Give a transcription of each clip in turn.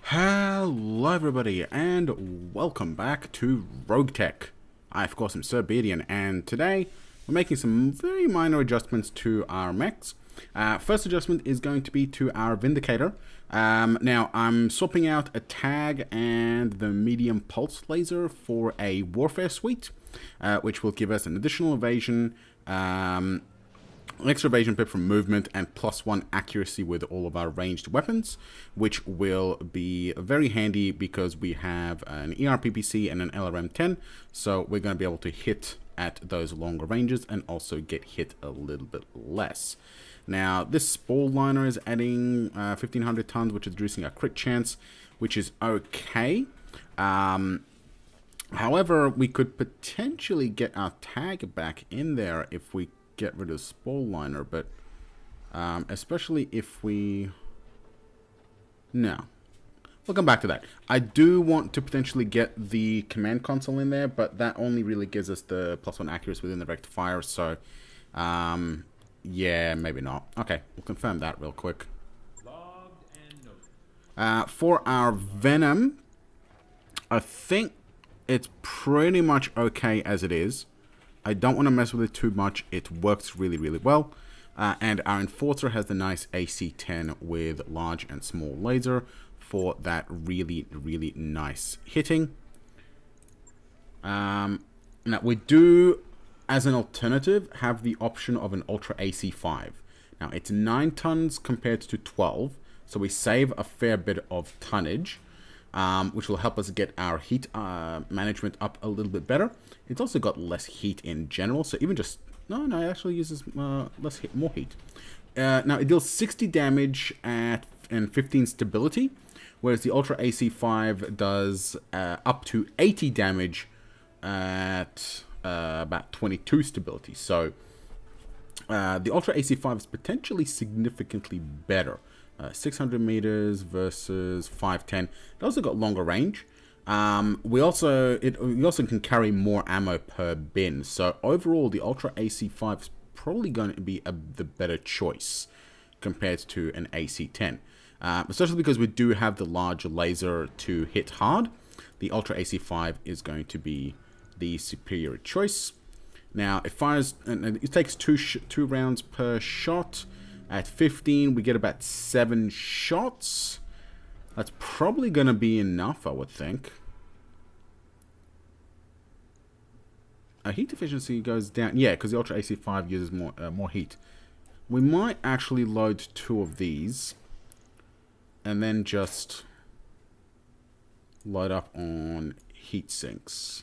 Hello everybody and welcome back to ROGUETECH. I of course am SerBeardian, and today we're making some very minor adjustments to our mechs. First adjustment is going to be to our Vindicator. Now I'm swapping out a tag and the medium pulse laser for a warfare suite, which will give us an additional evasion, an extra evasion pip from movement, and +1 accuracy with all of our ranged weapons, which will be very handy because we have an ERPPC and an LRM-10, so we're going to be able to hit at those longer ranges and also get hit a little bit less. Now, this spall liner is adding 1500 tons, which is reducing our crit chance, which is okay. However, we could potentially get our tag back in there if we get rid of spall liner, but especially if we... No. We'll come back to that. I do want to potentially get the command console in there, but that only really gives us the +1 accuracy within the rectifier, so yeah, maybe not. Okay, we'll confirm that real quick. For our Venom, I think it's pretty much okay as it is. I don't want to mess with it too much. It works really, really well. And our Enforcer has the nice AC-10 with large and small laser for that really, really nice hitting. Now, we do, as an alternative, have the option of an Ultra AC-5. Now, it's 9 tons compared to 12, so we save a fair bit of tonnage, which will help us get our heat management up a little bit better. It's also got less heat in general, so even just... No, it actually uses less heat, more heat. Now, it deals 60 damage and 15 stability, whereas the Ultra AC-5 does up to 80 damage at about 22 stability. So, the Ultra AC-5 is potentially significantly better. 600 meters versus 510. It also got longer range. We also can carry more ammo per bin. So overall, the Ultra AC-5 is probably going to be the better choice compared to an AC-10. Especially because we do have the larger laser to hit hard. The Ultra AC-5 is going to be the superior choice. Now it fires, and it takes two rounds per shot. At 15, we get about 7 shots. That's probably going to be enough, I would think. Our heat efficiency goes down. Yeah, because the Ultra AC-5 uses more heat. We might actually load 2 of these. And then just load up on heat sinks.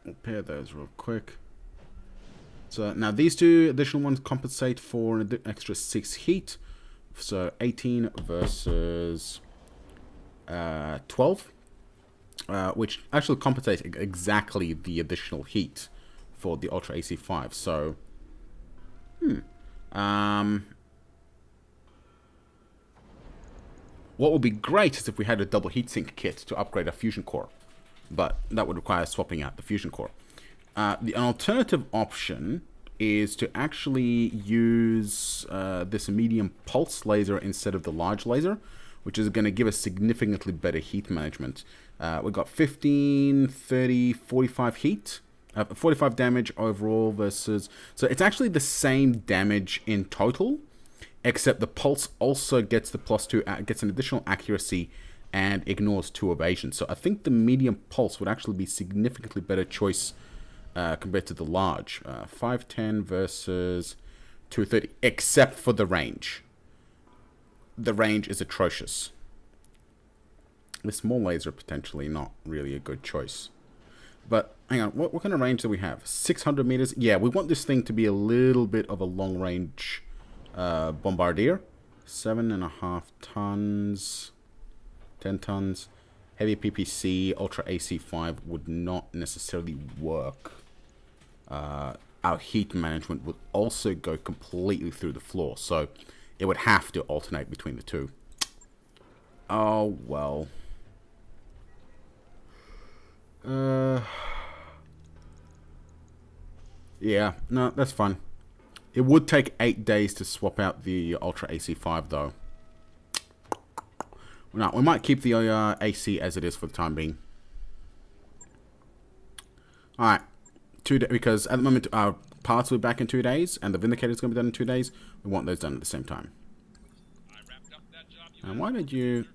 We'll pair those real quick. So now these 2 additional ones compensate for an extra 6 heat. So 18 versus 12. Which actually compensates exactly the additional heat for the Ultra AC-5. So, what would be great is if we had a double heatsink kit to upgrade our fusion core. But that would require swapping out the fusion core. An alternative option is to actually use this medium pulse laser instead of the large laser, which is going to give us significantly better heat management. We've got 15, 30, 45 heat, 45 damage overall versus... So it's actually the same damage in total, except the pulse also gets the +2, gets an additional accuracy and ignores 2 evasions. So I think the medium pulse would actually be significantly better choice compared to the large. 510 versus 230, except for the range. The range is atrocious. The small laser potentially not really a good choice. But hang on, what kind of range do we have? 600 meters? Yeah, we want this thing to be a little bit of a long range bombardier. 7.5 tons, 10 tons. Heavy PPC, Ultra AC-5 would not necessarily work. Our heat management would also go completely through the floor, so it would have to alternate between the 2. Oh, well. Yeah, no, that's fine. It would take 8 days to swap out the Ultra AC-5, though. No, we might keep the AC as it is for the time being. Alright. Because at the moment our parts will be back in 2 days, and the Vindicator is going to be done in 2 days. We want those done at the same time. And why did you...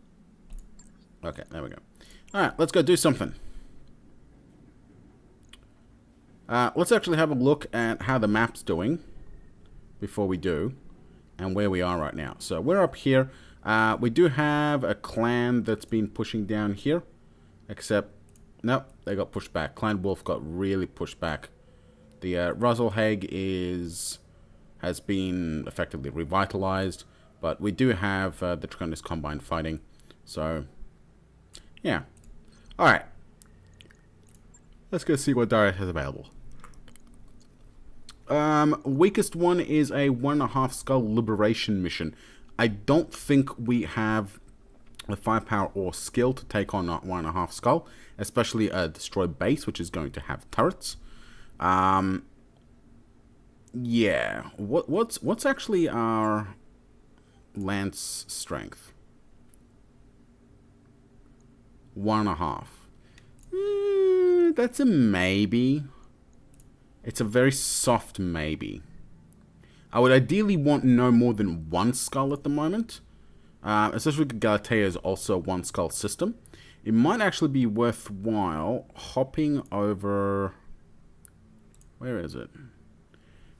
Okay, there we go. Alright, let's go do something. Let's actually have a look at how the map's doing before we do, and where we are right now. So we're up here. We do have a clan that's been pushing down here, except nope, they got pushed back. Clan Wolf got really pushed back. The Ruzzlehag has been effectively revitalized, but we do have the Draconis Combine fighting. So yeah, all right. Let's go see what Darius has available. Weakest one is a 1.5 skull liberation mission. I don't think we have the firepower or skill to take on a 1.5 skull, especially a destroyed base, which is going to have turrets. Yeah. What's actually our lance strength? 1.5. That's a maybe. It's a very soft maybe. I would ideally want no more than 1 skull at the moment. Especially because Galatea is also a 1 skull system. It might actually be worthwhile hopping over... Where is it?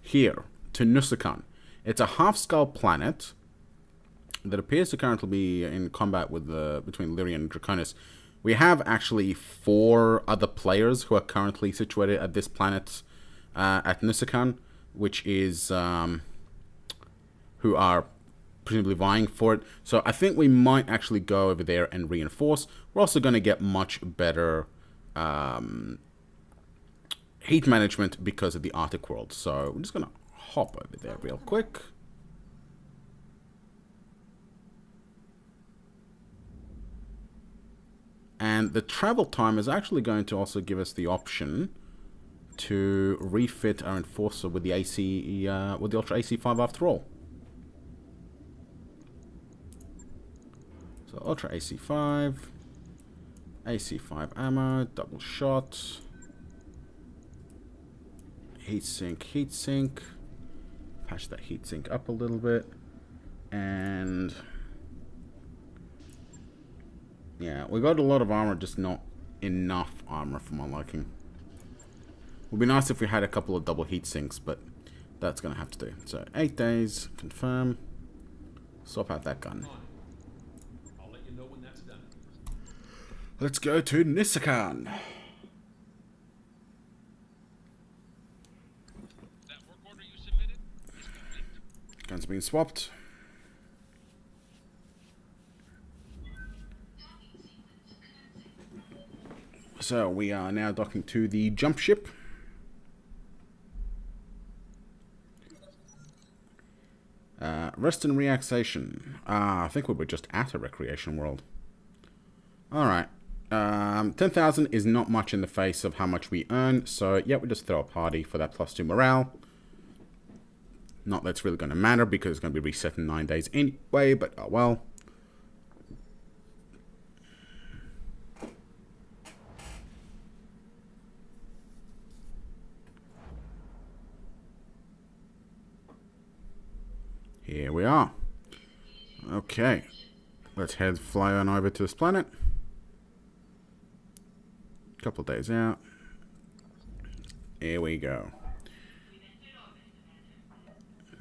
Here, to Nusakan. It's a half-skull planet that appears to currently be in combat with between Lyrian and Draconis. We have actually 4 other players who are currently situated at this planet at Nusakan, which is who are presumably vying for it. So I think we might actually go over there and reinforce. We're also going to get much better heat management because of the Arctic world. So we're just going to hop over there real quick. And the travel time is actually going to also give us the option to refit our enforcer with the AC, with the Ultra AC5 after all. So Ultra AC5, AC5 ammo, double shot, heatsink, patch that heatsink up a little bit, and yeah, we got a lot of armor, just not enough armor for my liking. Would be nice if we had a couple of double heat sinks, but that's gonna have to do. So 8 days, confirm. Swap out that gun. I'll let you know when that's done. Let's go to Nusakan. That work order you submitted is complete. Guns being swapped. So we are now docking to the jump ship. Rest and relaxation. I think we were just at a recreation world. Alright. 10,000 is not much in the face of how much we earn. So yeah, we just throw a party for that +2 morale. Not that's really going to matter because it's going to be reset in 9 days anyway, but oh well. Here we are. Okay. Let's fly on over to this planet. Couple of days out. Here we go.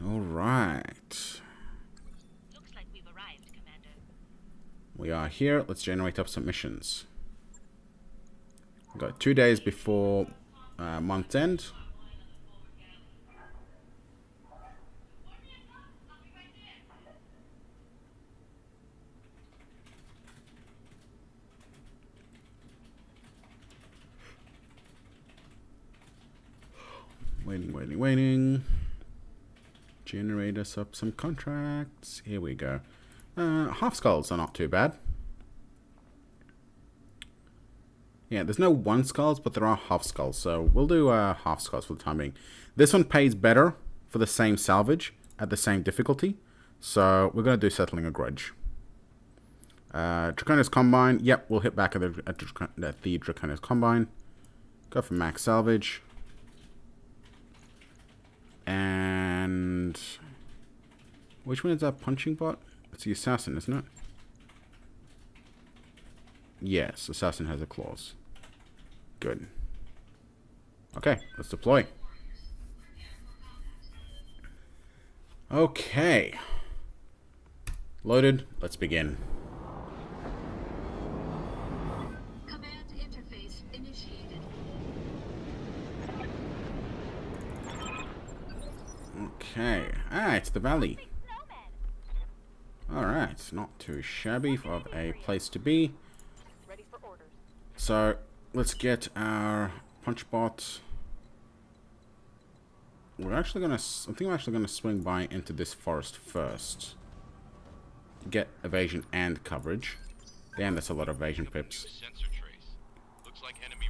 Alright. Looks like we've arrived, Commander. We are here. Let's generate up some missions. We've got 2 days before month's end. Waiting. Generate us up some contracts. Here we go. Half skulls are not too bad. Yeah, there's no 1 skulls, but there are half skulls. So we'll do half skulls for the time being. This one pays better for the same salvage at the same difficulty. So we're going to do settling a grudge. Draconis Combine. Yep, we'll hit back at the Draconis Combine. Go for max salvage. And... which one is that punching bot? It's the assassin, isn't it? Yes, assassin has a clause. Good. Okay, let's deploy. Okay. Loaded. Let's begin. Command interface initiated. Okay. Ah, it's the valley. Alright, not too shabby of a place to be. Ready for orders. So, let's get our punch bot. We're actually gonna... I think I'm actually gonna swing by into this forest first. Get evasion and coverage. Damn, that's a lot of evasion pips. Sensor trace. Looks like enemy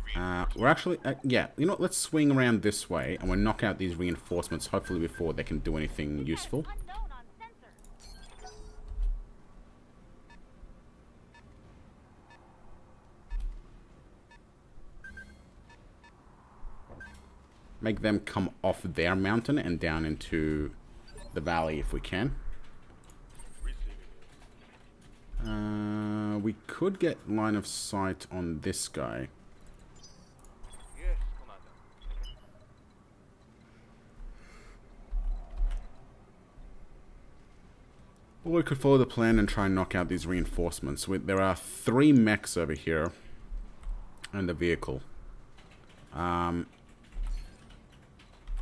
We're actually... yeah, you know what? Let's swing around this way and we'll knock out these reinforcements, hopefully before they can do anything useful. Unknown on sensor. Make them come off their mountain and down into the valley if we can. We could get line of sight on this guy. Yes, Commander. Or we could follow the plan and try and knock out these reinforcements. There are 3 mechs over here. And the vehicle. Yeah,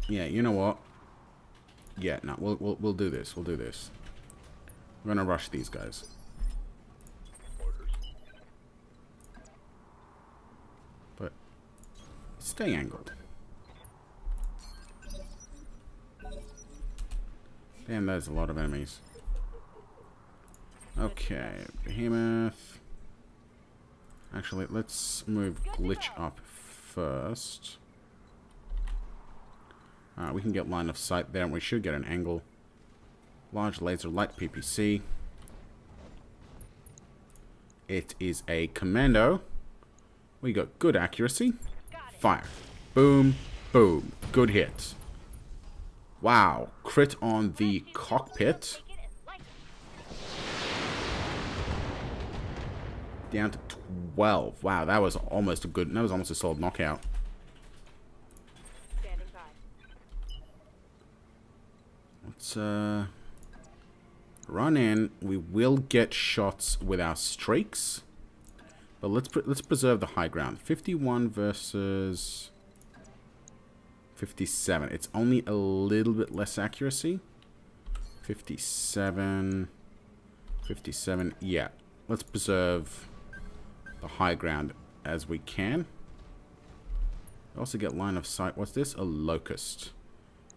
you know what? Yeah, no, we'll do this. We'll do this. We're gonna rush these guys. But stay angled. Damn, there's a lot of enemies. Okay, Behemoth. Actually, let's move Glitch up first. We can get line of sight there, and we should get an angle. Large laser light PPC. It is a commando. We got good accuracy. Fire. Boom, boom. Good hit. Wow. Crit on the cockpit. Down to 12. Wow, that was almost a good... that was almost a solid knockout. Standing by. Let's run in. We will get shots with our streaks, but let's preserve the high ground. 51 versus 57. It's only a little bit less accuracy. 57. 57. Yeah, let's preserve the high ground as we can. Also get line of sight. What's this? A locust.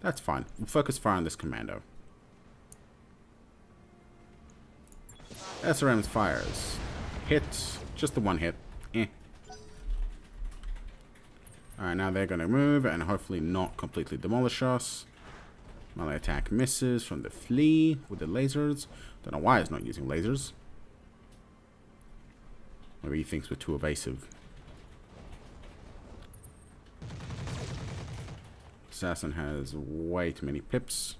That's fine. We'll focus fire on this commando. SRM's fires. Hit. Just the one hit. Eh. Alright, now they're going to move and hopefully not completely demolish us. Melee attack misses from the flea with the lasers. Don't know why it's not using lasers. Maybe he thinks we're too evasive. Assassin has way too many pips.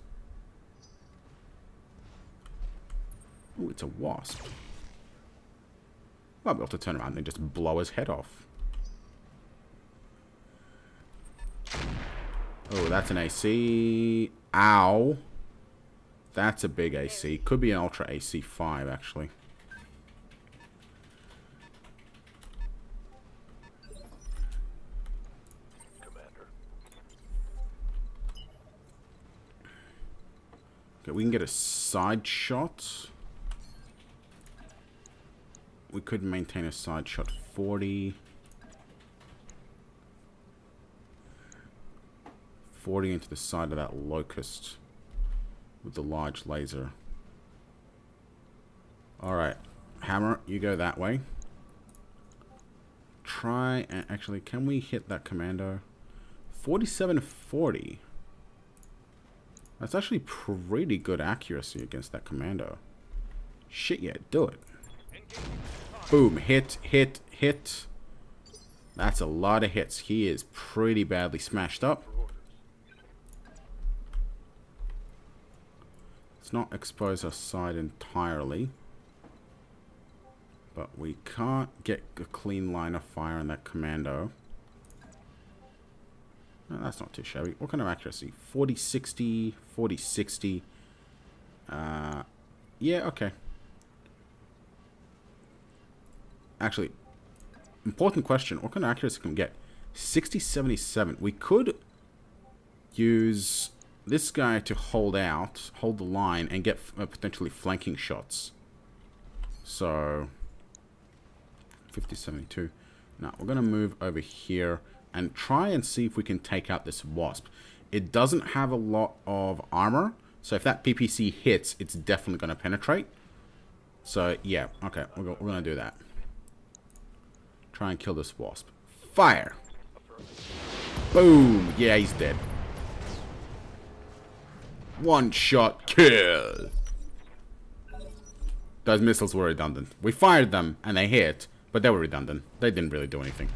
Ooh, it's a wasp. I'll be able to turn around and just blow his head off. Oh, that's an AC. Ow. That's a big AC. Could be an Ultra AC5, actually. Okay, we can get a side shot. We could maintain a side shot 40. 40 into the side of that locust with the large laser. Alright, Hammer, you go that way. Try and actually, can we hit that commando? 47-40. That's actually pretty good accuracy against that commando. Shit, yeah, do it. Boom. Hit, hit, hit. That's a lot of hits. He is pretty badly smashed up. Let's not expose our side entirely. But we can't get a clean line of fire on that commando. No, that's not too shabby. What kind of accuracy? 40-60, 40-60. Yeah, okay. Actually, important question. What kind of accuracy can we get? 60-77. We could use this guy to hold the line, and get potentially flanking shots. So, 50-72. Now, we're going to move over here and try and see if we can take out this wasp. It doesn't have a lot of armor, so if that PPC hits, it's definitely going to penetrate. So, yeah, okay, we're going to do that. Try and kill this wasp. Fire! Boom! Yeah, he's dead. One shot kill! Those missiles were redundant. We fired them, and they hit, but they were redundant. They didn't really do anything.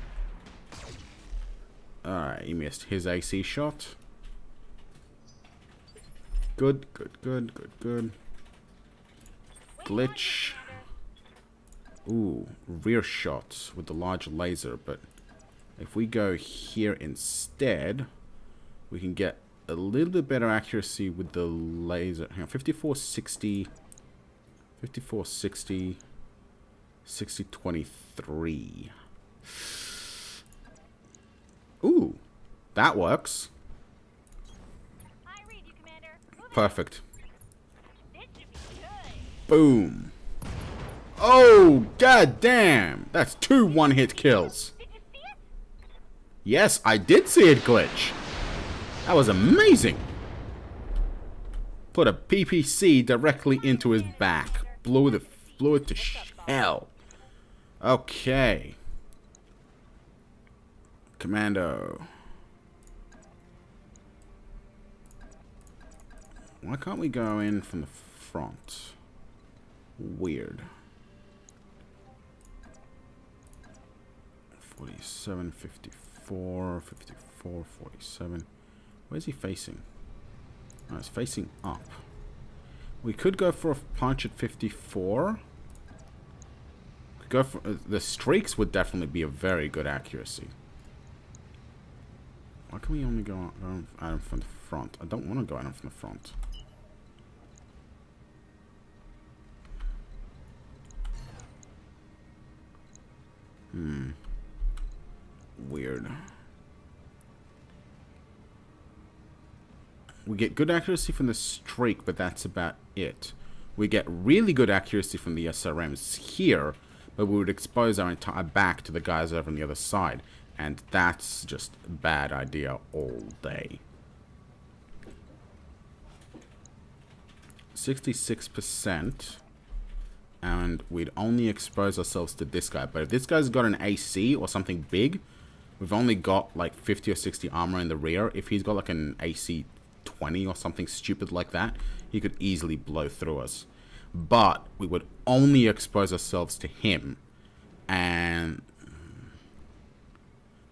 Alright, he missed his AC shot. Good, good, good, good, good. Glitch. Ooh, rear shots with the large laser, but if we go here instead, we can get a little bit better accuracy with the laser. Hang on, 54-60, 54-60, 60-23. Ooh, that works. I read you, Commander. Move it. Perfect. This should be good. Boom. Oh, god damn. That's 2 one-hit kills. Did you see it? Yes, I did see it glitch. That was amazing. Put a PPC directly into his back. Blew it to hell. Okay. Commando. Why can't we go in from the front? Weird. 47, 54, 54, 47. Where's he facing? Oh, he's facing up. We could go for a punch at 54. Could go for the streaks would definitely be a very good accuracy. Why can we only go at him from the front? I don't want to go at him from the front. Weird. We get good accuracy from the streak, but that's about it. We get really good accuracy from the SRMs here, but we would expose our entire back to the guys over on the other side. And that's just a bad idea all day. 66%. And we'd only expose ourselves to this guy. But if this guy's got an AC or something big, we've only got like 50 or 60 armor in the rear. If he's got like an AC 20 or something stupid like that, he could easily blow through us. But we would only expose ourselves to him. And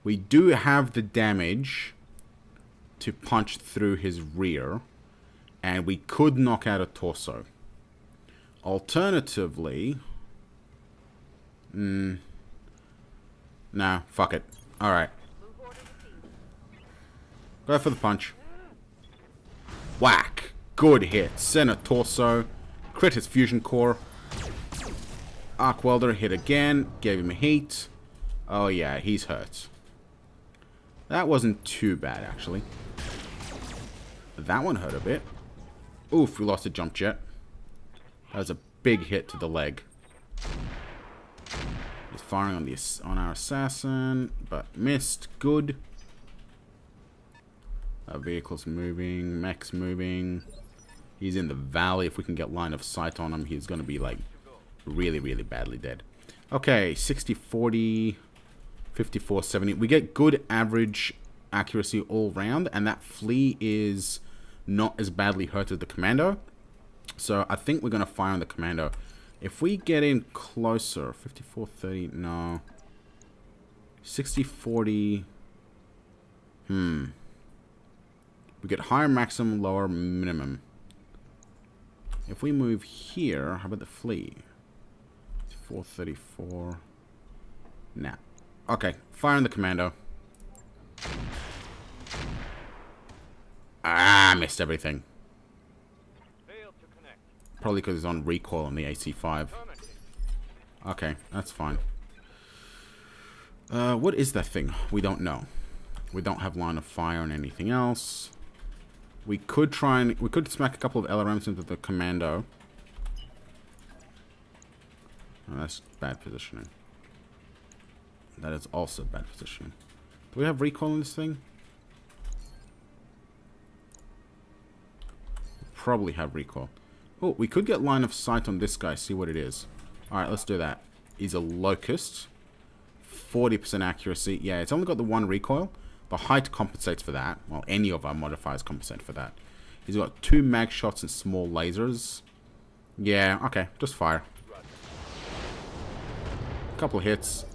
we do have the damage to punch through his rear. And we could knock out a torso. Alternatively... nah, fuck it. Alright. Go for the punch. Whack. Good hit. Center torso. Crit his fusion core. Arc welder hit again. Gave him a heat. Oh yeah, he's hurt. That wasn't too bad, actually. That one hurt a bit. Oof, we lost a jump jet. That was a big hit to the leg. He's firing on our assassin, but missed. Good. Our vehicle's moving. Mech's moving. He's in the valley. If we can get line of sight on him, he's going to be like really, really badly dead. Okay, 60-40, 54-70. We get good average accuracy all round, and that flea is not as badly hurt as the commando. So I think we're going to fire on the commando. If we get in closer, 5430, no. 6040. We get higher maximum, lower minimum. If we move here, how about the flea? 434. Nah. Okay, fire on the commando. Ah, missed everything. Failed to connect. Probably because it's on recoil on the AC5. Affirmative. Okay, that's fine. What is that thing? We don't know. We don't have line of fire on anything else. We could try and... We could smack a couple of LRMs into the commando. Oh, that's bad positioning. That is also bad positioning. Do we have recoil on this thing? Probably have recoil. Oh, we could get line of sight on this guy, see what it is. Alright, let's do that. He's a locust. 40% accuracy. Yeah, it's only got the one recoil. The height compensates for that. Well, any of our modifiers compensate for that. He's got 2 mag shots and small lasers. Yeah, okay, just fire. Couple of hits.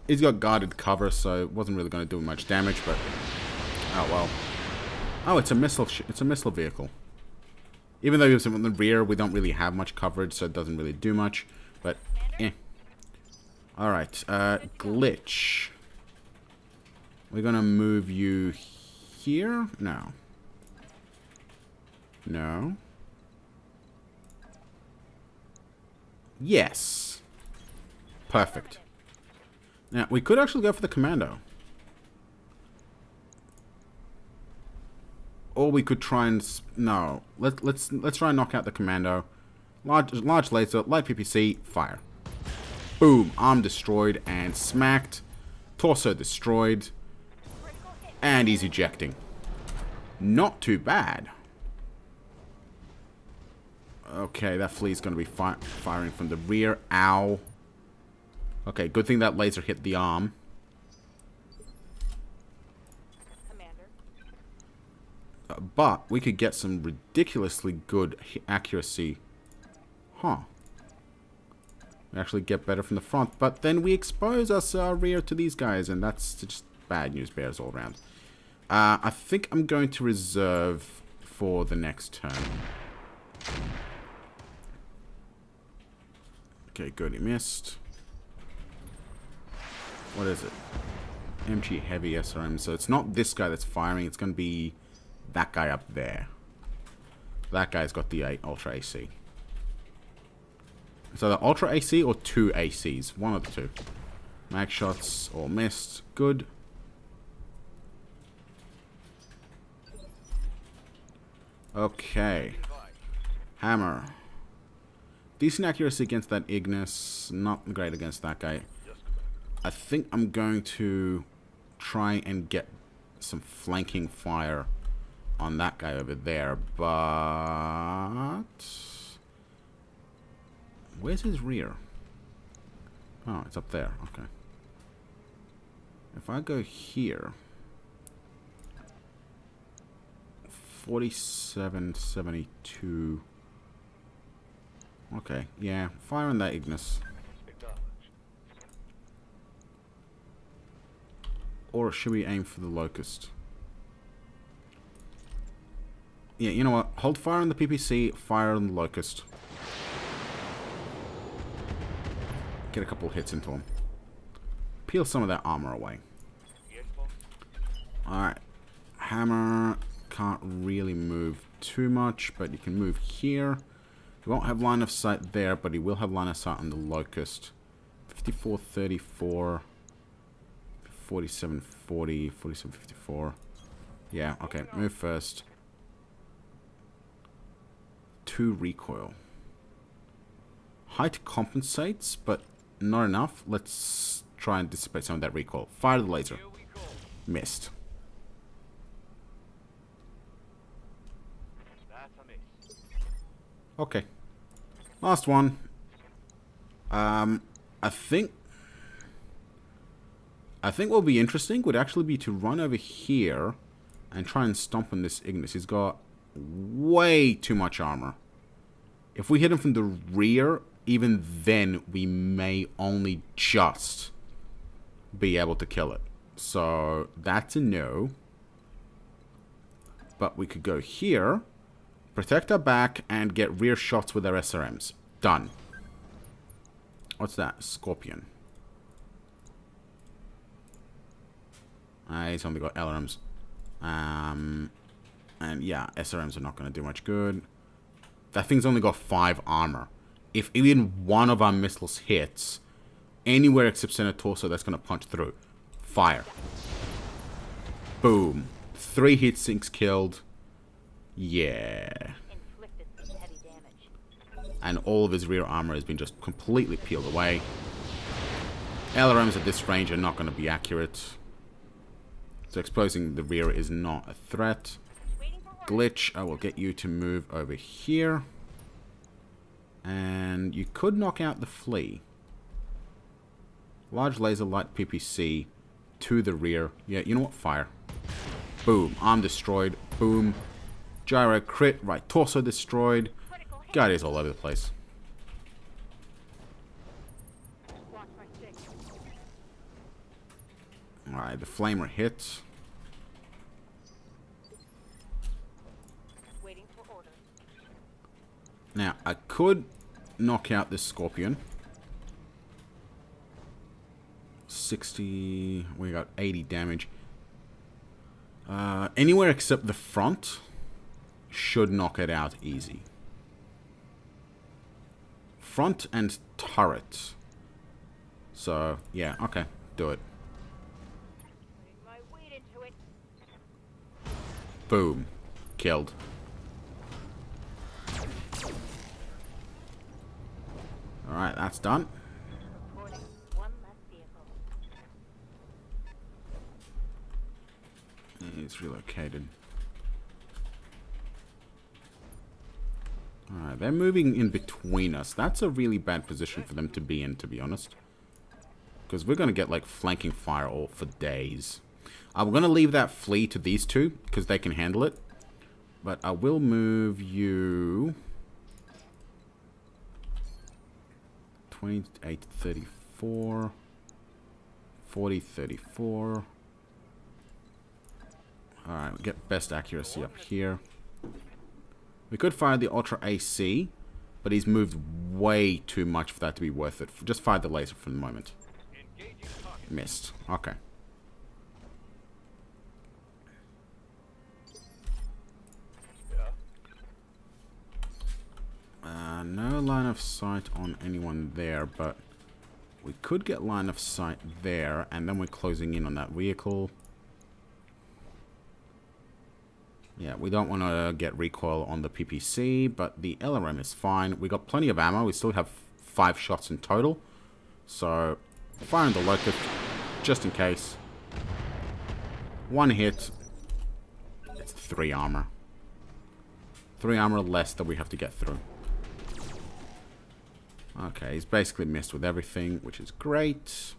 He's got guarded cover, so it wasn't really going to do much damage, but... Oh, well. Oh, it's a missile vehicle. Even though he was in the rear, we don't really have much coverage, so it doesn't really do much. But, eh. Alright, glitch. We're gonna move you here? No. No. Yes. Perfect. Now, we could actually go for the commando. Or we could try and... No. Let's try and knock out the commando. Large laser, light PPC, fire. Boom. Arm destroyed and smacked. Torso destroyed. And he's ejecting. Not too bad. Okay, that flea's going to be firing from the rear. Ow. Okay, good thing that laser hit the arm. Commander. But we could get some ridiculously good accuracy. Huh. We actually get better from the front, but then we expose us rear to these guys, and that's just bad news bears all around. I think I'm going to reserve for the next turn. Okay, good. He missed. What is it? MG heavy SRM. So it's not this guy that's firing. It's going to be that guy up there. That guy's got the Ultra AC. So the Ultra AC or 2 ACs? One of the two. Mag shots all missed. Good. Okay. Hammer. Decent accuracy against that Ignis. Not great against that guy. I think I'm going to try and get some flanking fire on that guy over there. But... where's his rear? Oh, it's up there. Okay. If I go here... 4772. Okay, yeah. Fire on that Ignis. Or should we aim for the Locust? Yeah, you know what? Hold fire on the PPC, fire on the Locust. Get a couple of hits into him. Peel some of that armor away. Alright. Hammer can't really move too much, but you can move here. He won't have line of sight there, but he will have line of sight on the Locust. 5434. 4740, 4754. Yeah, okay, move first. 2 recoil. Height compensates, but not enough. Let's try and dissipate some of that recoil. Fire the laser. Missed. Okay. Last one. I think what will be interesting would actually be to run over here and try and stomp on this Ignis. He's got way too much armor. If we hit him from the rear, even then we may only just be able to kill it. So that's a no. But we could go here, protect our back, and get rear shots with our SRMs. Done. What's that? Scorpion. He's only got LRMs. And yeah, SRMs are not going to do much good. That thing's only got 5 armor. If even one of our missiles hits anywhere except center torso, that's going to punch through. Fire. Boom. 3 heat sinks killed. Yeah. Inflicted some heavy damage. And all of his rear armor has been just completely peeled away. LRMs at this range are not going to be accurate. So exposing the rear is not a threat. Glitch, I will get you to move over here. And you could knock out the flea. Large laser light PPC to the rear. Yeah, you know what? Fire. Boom. Arm destroyed. Boom. Gyro crit. Right torso destroyed. God, is all over the place. Watch my stick. Alright, the flamer hits. Waiting for orders. Now, I could knock out this scorpion. 60... We got 80 damage. Anywhere except the front should knock it out easy. Front and turret. So, yeah, okay. Do it. Putting my weight into it. Boom. Killed. Alright, that's done. Reporting one less vehicle. He's relocated. Alright, they're moving in between us. That's a really bad position for them to be in, to be honest. Because we're going to get, like, flanking fire all for days. I'm going to leave that flea to these two, because they can handle it. But I will move you... 28, 34... 40, 34... Alright, we get best accuracy up here. We could fire the Ultra AC, but he's moved way too much for that to be worth it. Just fire the laser for the moment. Missed. Okay. No line of sight on anyone there, but we could get line of sight there, and then we're closing in on that vehicle. Yeah, we don't want to get recoil on the PPC, but the LRM is fine. We got plenty of ammo. We still have 5 shots in total. So, firing the locust, just in case. 1 hit. It's 3 armor. 3 armor less that we have to get through. Okay, he's basically missed with everything, which is great.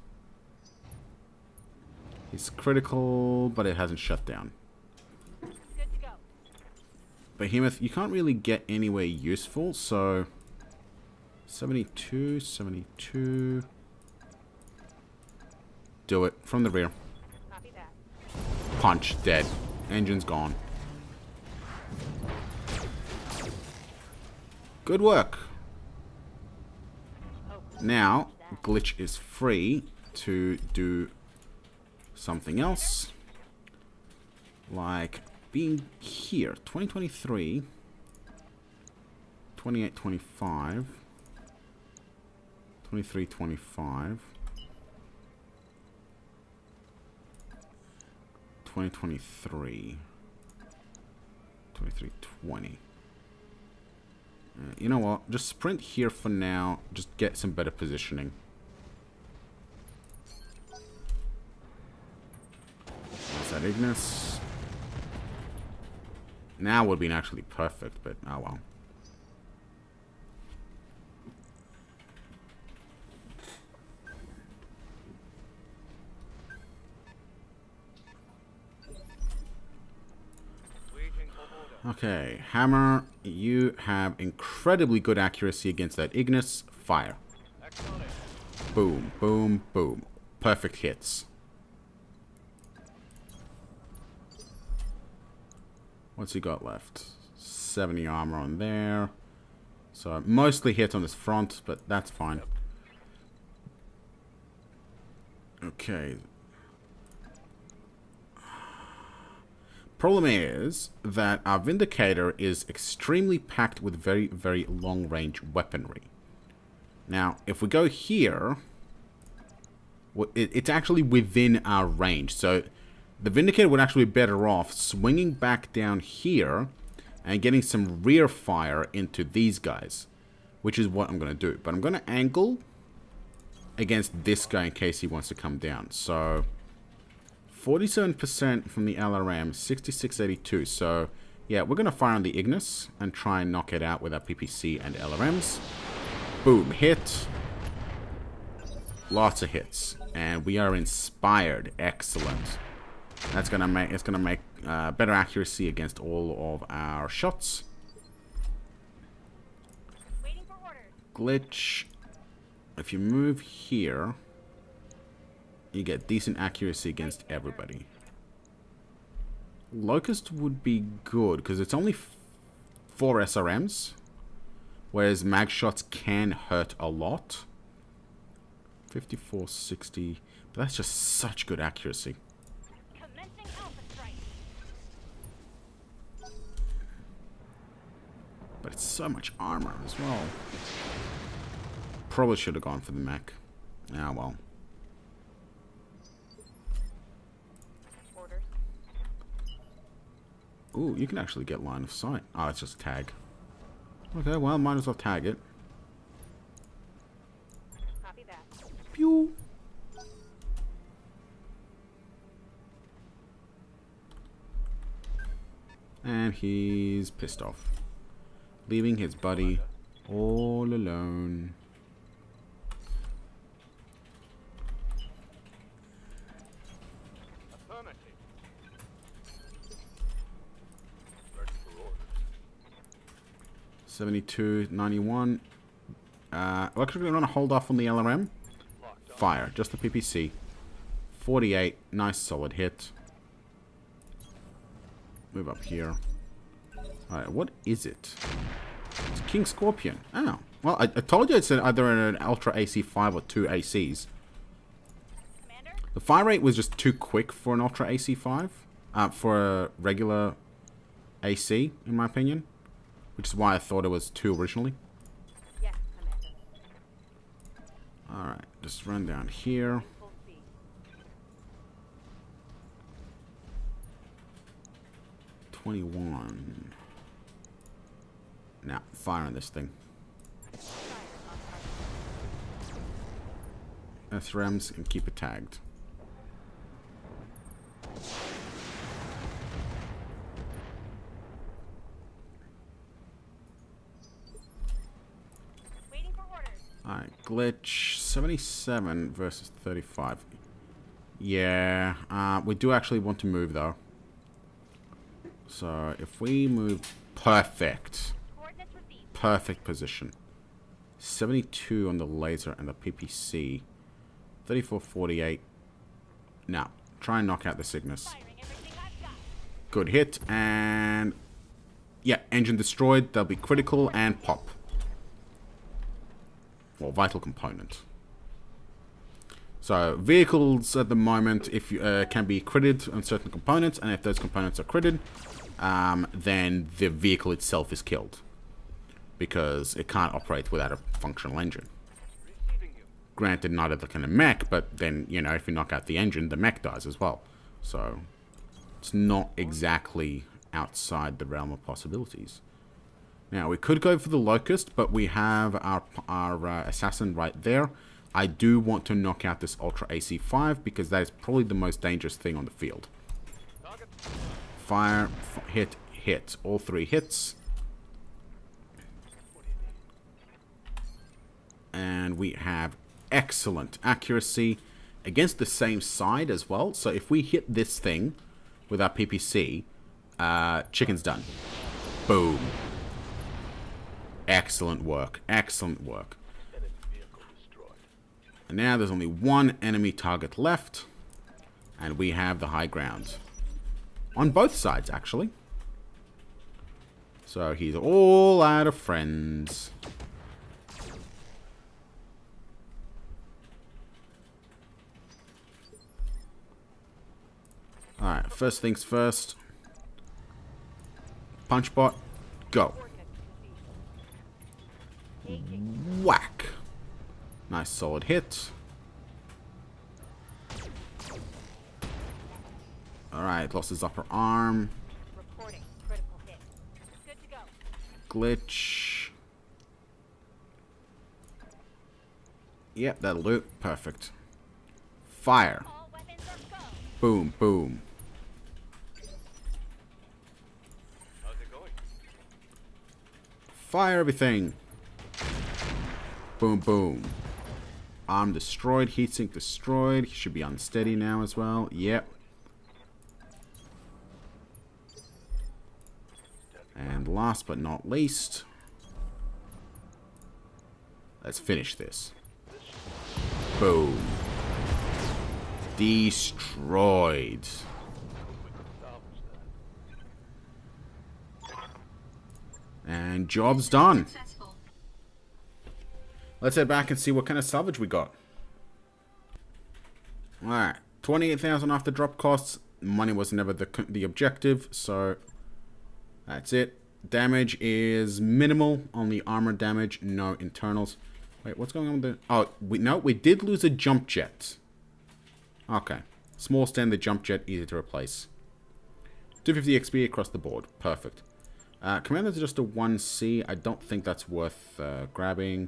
He's critical, but it hasn't shut down. Good to go. Behemoth, you can't really get anywhere useful, so... 72, 72... Do it, from the rear. Copy that. Punch, dead. Engine's gone. Good work. Now, Glitch is free to do something else. Like being here. 2023. 28, 25. 23, 25. 2023. 23, 20. You know what? Just sprint here for now. Just get some better positioning. Is that Ignis? Now would be actually perfect, but oh well. Okay, Hammer, you have incredibly good accuracy against that Ignis. Fire. Excellent. Boom, boom, boom. Perfect hits. What's he got left? 70 armor on there. So mostly hit on this front, but that's fine. Okay. Problem is that our Vindicator is extremely packed with very, very long-range weaponry. Now, if we go here, it's actually within our range. So the Vindicator would actually be better off swinging back down here and getting some rear fire into these guys, which is what I'm going to do. But I'm going to angle against this guy in case he wants to come down. So 47% from the LRM, 6682. So yeah, we're going to fire on the Ignis and try and knock it out with our PPC and LRMs. Boom, hit. Lots of hits. And we are inspired. Excellent. That's gonna make better accuracy against all of our shots. Waiting for orders. Glitch. If you move here, you get decent accuracy against everybody. Locust would be good because it's only 4 SRMs, whereas mag shots can hurt a lot. 54, 60, but that's just such good accuracy. Commencing Alpha Strike. But it's so much armor as well. Probably should have gone for the mech. Ah, well. Orders. Ooh, you can actually get line of sight. Oh, it's just tag. Okay, well, might as well tag it. Copy that. Pew! And he's pissed off. Leaving his buddy all alone. Affirmative. Ready for orders. 72, 91. We're actually going to hold off on the LRM. Locked on. Fire, just the PPC. 48, nice solid hit. Move up here. Alright, what is it? It's King Scorpion. Oh. Well, I told you it's either an Ultra AC5 or 2 ACs. Commander? The fire rate was just too quick for an Ultra AC5. For a regular AC, in my opinion. Which is why I thought it was 2 originally. Yes, Commander. Alright, just run down here. Full speed. 21. Now, fire on this thing. Fire on target. SRMs and keep it tagged. Waiting for orders. Alright, glitch 77 versus 35. Yeah, we do actually want to move though. So if we move perfect. Coordinates received. Perfect position. 72 on the laser and the PPC. 34, 48. Now, try and knock out the Cygnus. Firing everything I've got. Good hit, and yeah, engine destroyed. They'll be critical and pop. Well, vital component. So vehicles at the moment, if you can be critted on certain components, and if those components are critted, then the vehicle itself is killed because it can't operate without a functional engine. Receiving you. Granted, not at the kind of mech, but then, you know, if you knock out the engine, the mech dies as well. So it's not exactly outside the realm of possibilities. Now, we could go for the Locust, but we have our assassin right there. I do want to knock out this Ultra AC5 because that is probably the most dangerous thing on the field. Target. Fire, hit, hit. All 3 hits. And we have excellent accuracy against the same side as well. So if we hit this thing with our PPC, chicken's done. Boom. Excellent work. Excellent work. And now there's only one enemy target left. And we have the high ground. On both sides, actually. So he's all out of friends. Alright, first things first. Punch bot, go. Whack. Nice solid hit. Alright, lost his upper arm. Reporting. Critical hit. Good to go. Glitch. Yep, that'll do. Perfect. Fire. All weapons are go. Boom, boom. How's it going? Fire everything. Boom, boom. Arm destroyed. Heatsink destroyed. He should be unsteady now as well. Yep. And last but not least, let's finish this. Boom. Destroyed. And job's done. Successful. Let's head back and see what kind of salvage we got. Alright. 28,000 after drop costs. Money was never the objective, so that's it. Damage is minimal. Only armor damage, no internals. Wait, what's going on with the... Oh, we did lose a jump jet. Okay. Small standard jump jet, easy to replace. 250 XP across the board. Perfect. Commander's just a 1C. I don't think that's worth grabbing.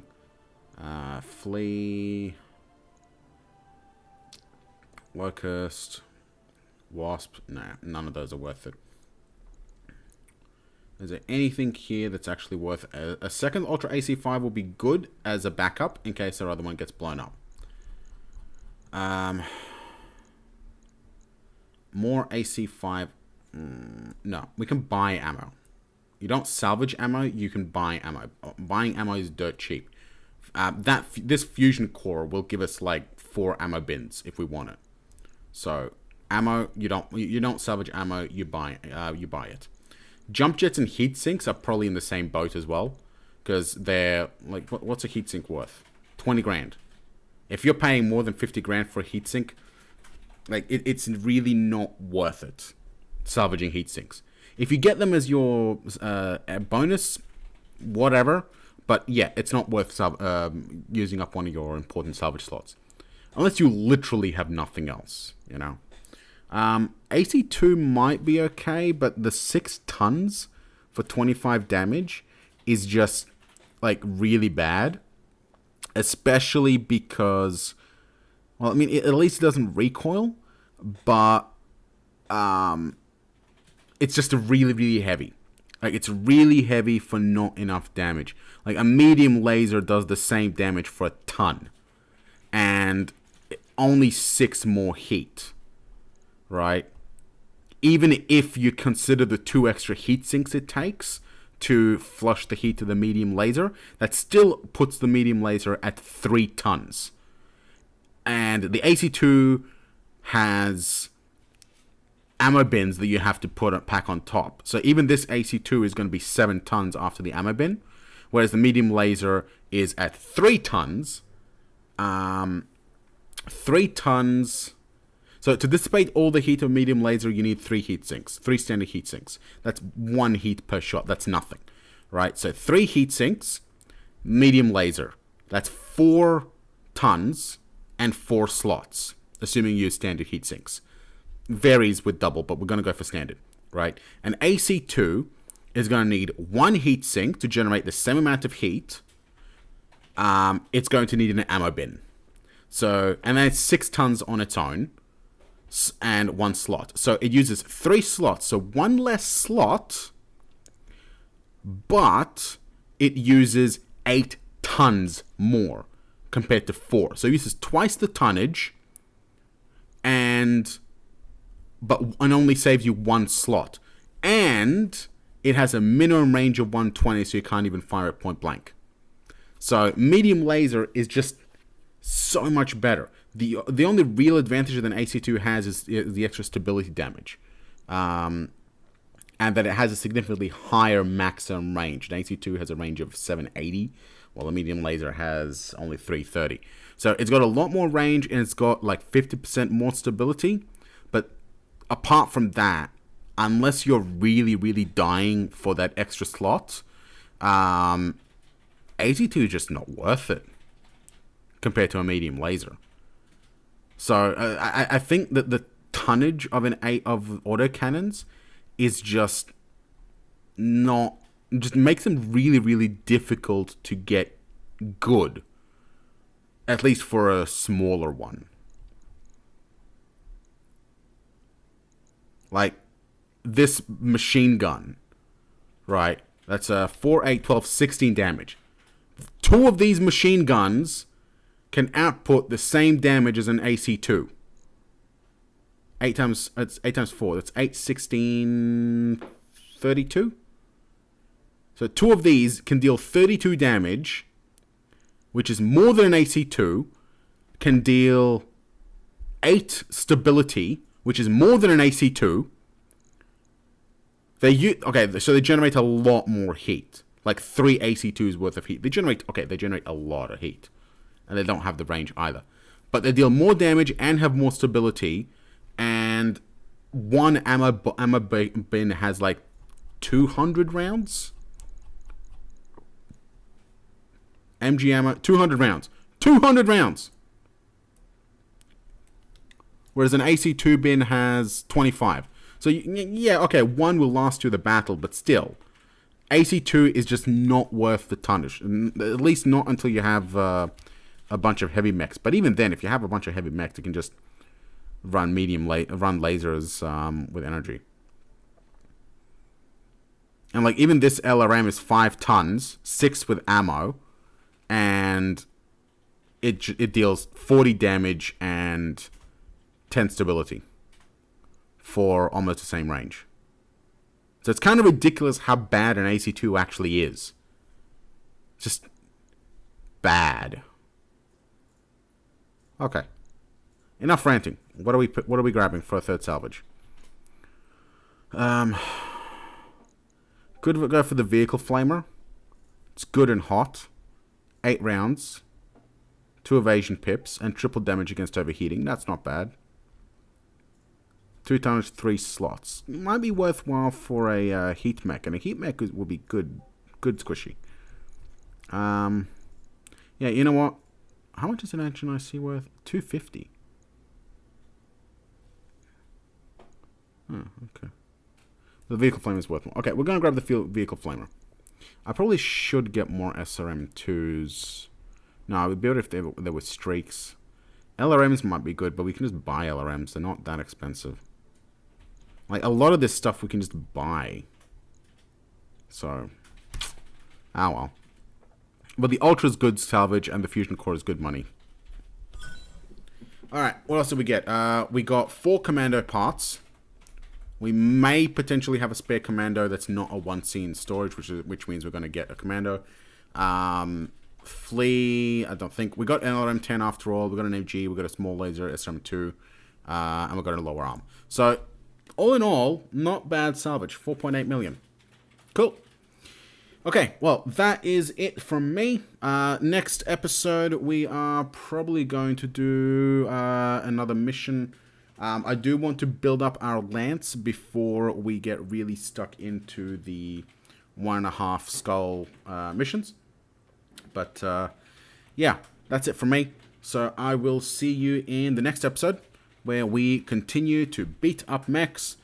Flea. Locust. Wasp. Nah, none of those are worth it. Is there anything here that's actually worth... A second Ultra AC5 will be good as a backup in case our other one gets blown up. More AC5... no, we can buy ammo. You don't salvage ammo, you can buy ammo. Buying ammo is dirt cheap. This fusion core will give us like 4 ammo bins if we want it. So, ammo, you don't salvage ammo, you buy it. Jump jets and heat sinks are probably in the same boat as well, because they're like, what's a heat sink worth? 20 grand. If you're paying more than 50 grand for a heat sink, like it's really not worth it salvaging heat sinks. If you get them as your bonus, whatever, but yeah, it's not worth using up one of your important salvage slots, unless you literally have nothing else, you know. AC2 might be okay, but the 6 tons for 25 damage is just like really bad, especially because, well, I mean, at least it doesn't recoil, but it's just a really heavy. Like, it's really heavy for not enough damage. Like, a medium laser does the same damage for a ton, and only 6 more heat. Right? Even if you consider the 2 extra heat sinks it takes to flush the heat to the medium laser, that still puts the medium laser at 3 tons. And the AC2 has ammo bins that you have to pack on top. So even this AC2 is going to be 7 tons after the ammo bin, whereas the medium laser is at 3 tons. 3 tons... So to dissipate all the heat of medium laser, you need 3 heat sinks, 3 standard heat sinks. That's 1 heat per shot. That's nothing, right? So 3 heat sinks, medium laser. That's 4 tons and 4 slots, assuming you use standard heat sinks. Varies with double, but we're going to go for standard, right? An AC2 is going to need 1 heat sink to generate the same amount of heat. It's going to need an ammo bin. So, and then it's 6 tons on its own. And 1 slot. So it uses 3 slots. So 1 less slot, but it uses 8 tons more compared to 4. So it uses twice the tonnage, and only saves you 1 slot. And it has a minimum range of 120, so you can't even fire it point blank. So medium laser is just so much better. The only real advantage that an AC2 has is the extra stability damage. And that it has a significantly higher maximum range. An AC2 has a range of 780, while a medium laser has only 330. So it's got a lot more range, and it's got like 50% more stability. But apart from that, unless you're really, really dying for that extra slot, AC2 is just not worth it compared to a medium laser. So I think that the tonnage of of autocannons is just makes them really, really difficult to get good. At least for a smaller one. Like this machine gun, right? That's a 4, 8, 12, 16 damage. 2 of these machine guns can output the same damage as an AC2. 8 times 4. That's 8, 16, 32. So 2 of these can deal 32 damage, which is more than an AC2. Can deal 8 stability, which is more than an AC2. So they generate a lot more heat. Like 3 AC2s worth of heat. They generate a lot of heat. And they don't have the range either. But they deal more damage and have more stability. And one ammo bin has like 200 rounds. MG ammo, 200 rounds. 200 rounds! Whereas an AC2 bin has 25. So, yeah, okay, one will last you the battle, but still. AC2 is just not worth the tonnage. At least not until you have a bunch of heavy mechs. But even then, if you have a bunch of heavy mechs, you can just run run lasers with energy. And like even this LRM is 5 tons, 6 with ammo, and it deals 40 damage and 10 stability for almost the same range. So it's kind of ridiculous how bad an AC2 actually is. Just bad. Okay. Enough ranting. What are we grabbing for a third salvage? Good go for the vehicle flamer. It's good and hot. 8 rounds. 2 evasion pips and triple damage against overheating. That's not bad. 2 times 3 slots. Might be worthwhile for a heat mech, and a heat mech will be good squishy. Yeah, you know what? How much is an engine IC worth? 250. Oh, okay. The vehicle flamer is worth more. Okay, we're going to grab the vehicle flamer. I probably should get more SRM2s. No, it would be better if there were streaks. LRMs might be good, but we can just buy LRMs. They're not that expensive. Like, a lot of this stuff we can just buy. So, oh well. But the Ultra is good salvage, and the Fusion Core is good money. Alright, what else did we get? We got 4 commando parts. We may potentially have a spare commando that's not a 1C in storage, which means we're going to get a commando. Flea, I don't think. We got an LRM-10 after all. We got an MG, we got a small laser, SRM-2, and we got a lower arm. So, all in all, not bad salvage. 4.8 million. Cool. Okay, well, that is it from me. Next episode, we are probably going to do another mission. I do want to build up our lance before we get really stuck into the 1.5 skull missions. But, yeah, that's it from me. So I will see you in the next episode, where we continue to beat up mechs,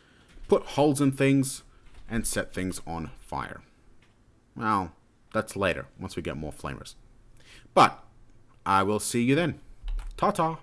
put holes in things, and set things on fire. Well, that's later, once we get more flamers. But I will see you then. Ta-ta!